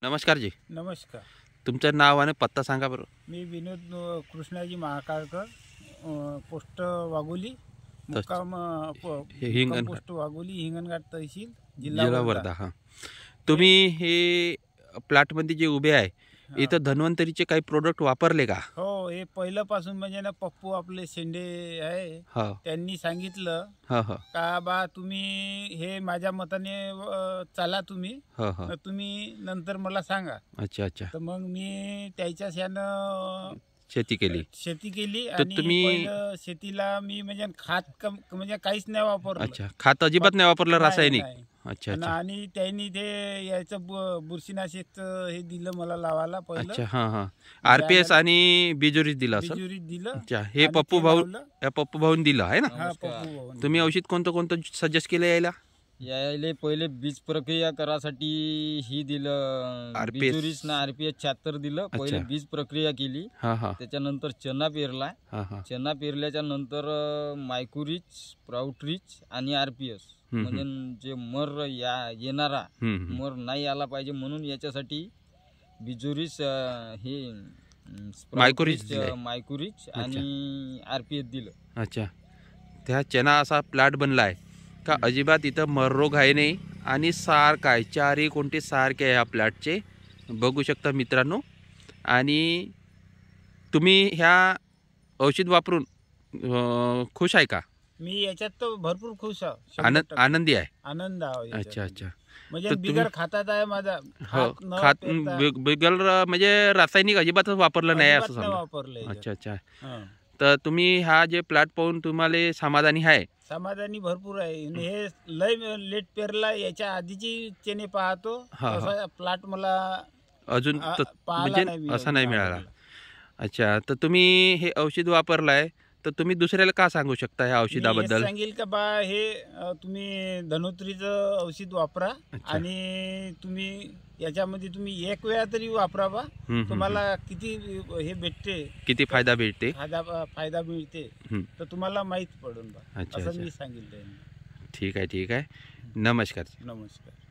नमस्कार जी. नमस्कार. तुमचं नाव आणि पत्ता सांगा बरं. मी विनोद कृष्णाजी महाकाळकर, पोस्ट वाघोली, मुक्काम हे मुक्काम हिंगणघाट, पोस्ट वाघोली, हिंगणघाट तहसील, जिल्हा जिल्हा वर्धा. वर्धा. हां, तुम्ही हे प्लॅटमध्ये जे उभे आहे हा. इथं धन्वंतरीचे काही प्रोडक्ट वापरले का? हो, हे पहिल्यापासून म्हणजे ना पप्पू आपले शेंडे आहे, हो. त्यांनी सांगितलं हो हो का बा तुम्ही हे माझ्या मताने चाला तुम्ही, हो हो. तुम्ही नंतर मला सांगा. अच्छा अच्छा. तर मग मी त्याच्याच यानं शेती केली शेती केली तर आणि तुम्ही. पहिलं शेतीला मी म्हणजे म्हणजे काहीच नाही वापरलं. अच्छा, खत अजिबात नाही वापरलं, नाही, रासायनिक. नाही. अच्छा अच्छा आणि त्यांनी ते याचं बुरशीनाशक हे दिलं मला लावायला पहिलं. अच्छा. हां हां. RPS आणि बिजोरीच दिलं असं. बिजुरी दिलं. अच्छा, हे आणि पप्पू ते भाऊ, लावलं. या पप्पू भाऊन दिलं आहे ना. हा, पप्पू भाऊ. तुम्ही औषध कोणतं कोणतं सजेस्ट केलं यायला? यायले पहिले बीज प्रक्रिया करासाठी ही दिलं RPS. बिजुरीस ना RPS 76 दिलं. पहिले अच्छा. बीज प्रक्रिया केली, हां हां त्याच्यानंतर चना पेरला. हां हां. चना पेरल्याच्या नंतर मायक्युरिच, स्प्राउटरिच आणि RPS म्हणजे जे मर येणारा मर नाही आला पाहिजे म्हणून याच्यासाठी बिजुरीस हे मायक्युरिच दिलंय. मायक्युरिच आणि RPS दिलं. अच्छा, त्या चना असा प्लॅट बनला आहे का अजिबात इथं मररोग आहे नाही आणि सारखं आहे, चारही कोणते सारखे आहे ह्या प्लॅटचे, बघू शकता मित्रांनो. आणि तुम्ही ह्या औषध वापरून खुश आहे का? मी याच्यात तर भरपूर खुश आहे. 100% आनंदी आहे. आनंद आहे याच्यात. अच्छा अच्छा. म्हणजे तर बिगर खातात आहे माझा. हो, न पेरता बिगर म्हणजे रासायनिक अजिबातच वापरलं नाही अजिबात असं नाही समजा. वापरलं याच्यात. अच्छा अच्छा. हं. तर तुम्ही हा जे प्लॅट पाहून तुम्हाला समाधानी आहे? समाधानी भरपूर आहे. आणि हे लय लेट पेरला, याच्या आधीची चेने पाहतो हा, हा. तसा प्लॉट मला अजून पाहायला म्हणजे असा नाही मिळाला. अच्छा, तर तुम्ही हे औषध वापरलाय तर तुम्ही दुसऱ्याला का सांगू शकता ह्या औषधाबद्दल? सांगेल का बा हे तुम्ही धनोत्रीचं औषध वापरा. अच्छा. आणि तुम्ही याच्यामध्ये तुम्ही एक वेळा तरी वापरा बा. तुम्हाला किती हे भेटते, किती फायदा भेटते? फायदा मिळते तर तुम्हाला माहीत पडून बा. अच्छा असं अच्छा. मी सांगितलं. ठीक आहे ठीक आहे. नमस्कार. नमस्कार.